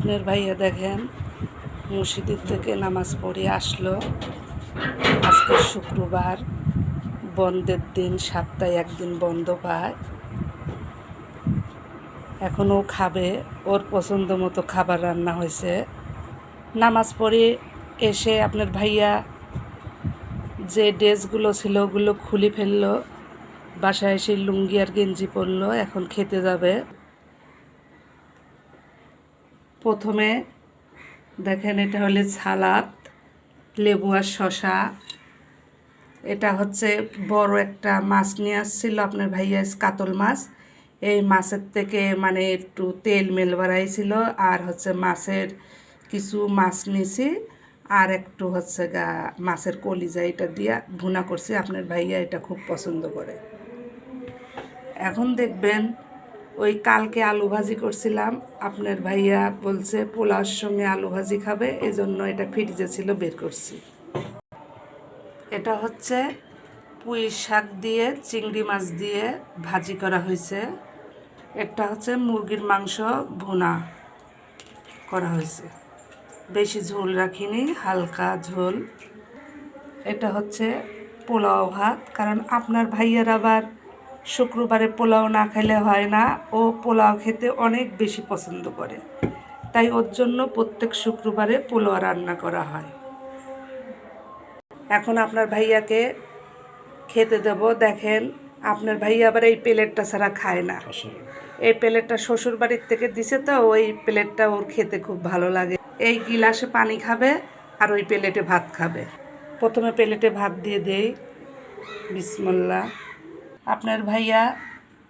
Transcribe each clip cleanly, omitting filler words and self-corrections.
আপনার ভাইয়া দেখেন মসজিদের থেকে নামাজ পড়ে আসলো। আজকে শুক্রবার, বন্ধের দিন, সপ্তাহে একদিন বন্ধ পায়। এখন ও খাবে, ওর পছন্দ মতো খাবার রান্না হয়েছে। নামাজ পড়ে এসে আপনার ভাইয়া যে ড্রেসগুলো ছিল ওগুলো খুলে ফেললো, বাসায় এসে লুঙ্গি আর গেঞ্জি পরলো। এখন খেতে যাবে। প্রথমে দেখেন এটা হলে সালাদ, লেবু আর শশা। এটা হচ্ছে বড় একটা মাছ নিয়ে আসছিল আপনার ভাইয়া, কাতল মাছ। এই মাছের থেকে মানে একটু তেল মেল বাড়াইছিল, আর হচ্ছে মাছের কিছু মাছ নিছি, আর একটু হচ্ছে মাছের কলিজা এটা দিয়া ভুনা করছি। আপনার ভাইয়া এটা খুব পছন্দ করে। এখন দেখবেন ওই কালকে আলু ভাজি করছিলাম, আপনার ভাইয়া বলছে পোলাওর সঙ্গে আলু ভাজি খাবে, এজন্য এটা ফ্রিজে ছিল বের করছি। এটা হচ্ছে পুঁই শাক দিয়ে চিংড়ি মাছ দিয়ে ভাজি করা হয়েছে। এটা হচ্ছে মুরগির মাংস ভুনা করা হয়েছে, বেশি ঝোল রাখিনি, হালকা ঝোল। এটা হচ্ছে পোলাও ভাত, কারণ আপনার ভাইয়ার আবার শুক্রবারে পোলাও না খেলে হয় না। ও পোলাও খেতে অনেক বেশি পছন্দ করে, তাই ওর জন্য প্রত্যেক শুক্রবারে পোলাও রান্না করা হয়। এখন আপনার ভাইয়াকে খেতে দেব। দেখেন আপনার ভাইয়া আবার এই প্লেটটা ছাড়া খায় না। এই প্লেটটা শ্বশুর বাড়ির থেকে দিছে, তো ওই প্লেটটা ওর খেতে খুব ভালো লাগে। এই গিলাসে পানি খাবে আর ওই প্লেটে ভাত খাবে। প্রথমে প্লেটে ভাত দিয়ে দেই, বিসমিল্লাহ। আপনার ভাইয়া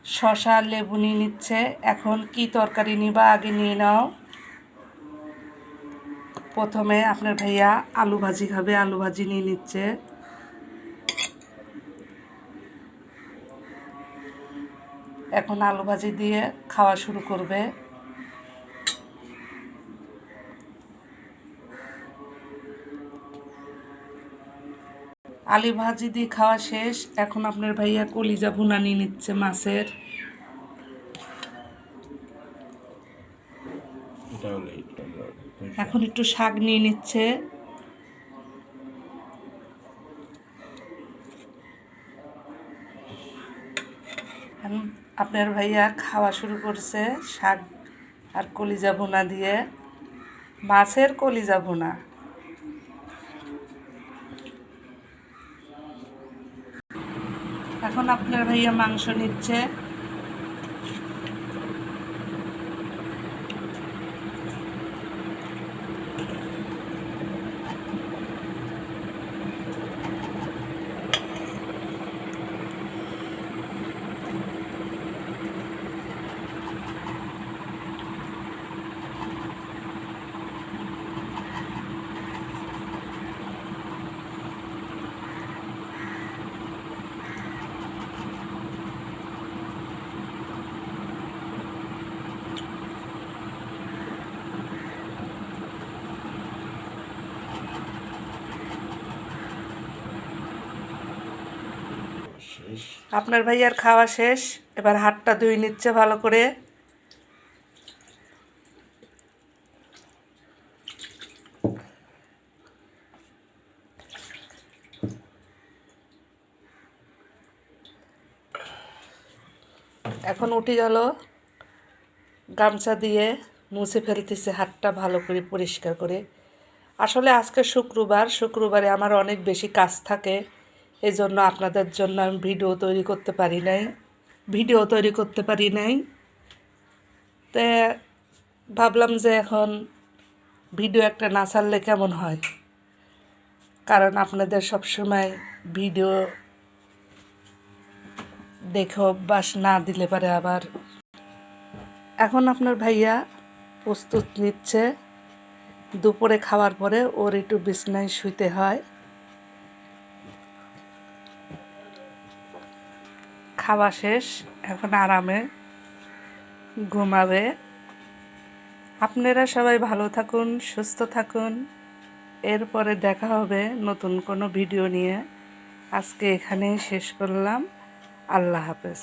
শশা লেবু নিয়ে নিচ্ছে। এখন কি তরকারি নিবা আগে নিয়ে নাও। প্রথমে আপনার ভাইয়া আলু ভাজি খাবে, আলু ভাজি নিয়ে নিচ্ছে। এখন আলু ভাজি দিয়ে খাওয়া শুরু করবে। আলু ভাজি দিয়ে খাওয়া শেষ। এখন আপনার ভাইয়া কলিজা ভুনা নিয়ে নিচ্ছে মাছের। এখন একটু শাক নিয়ে নিচ্ছে। আপনার ভাইয়া খাওয়া শুরু করছে শাক আর কলিজা ভুনা দিয়ে, মাছের কলিজা ভুনা। এখন আপনার ভাইয়া মাংস নিচ্ছে। আপনার ভাইয়ার খাওয়া শেষ, এবার হাতটা ধুয়ে নিচ্ছে ভালো করে। এখন উঠে গেল, গামছা দিয়ে মুছে ফেলতেছে হাতটা ভালো করে পরিষ্কার করে। আসলে আজকে শুক্রবার, শুক্রবারে আমার অনেক বেশি কাজ থাকে, এই জন্য আপনাদের জন্য আমি ভিডিও তৈরি করতে পারি নাই। তো ভাবলাম যে এখন ভিডিও একটা না ছাড়লে কেমন হয়, কারণ আপনাদের সবসময় ভিডিও দেখে অভ্যাস না দিলে পারে আবার। এখন আপনার ভাইয়া প্রস্তুত নিচ্ছে। দুপুরে খাওয়ার পরে ওর একটু বিছনায় শুইতে হয়। খাওয়া শেষ, এখন আরামে ঘুমাবে। আপনারা সবাই ভালো থাকুন, সুস্থ থাকুন। এরপরে দেখা হবে নতুন কোনো ভিডিও নিয়ে। আজকে এখানেই শেষ করলাম। আল্লাহ হাফেজ।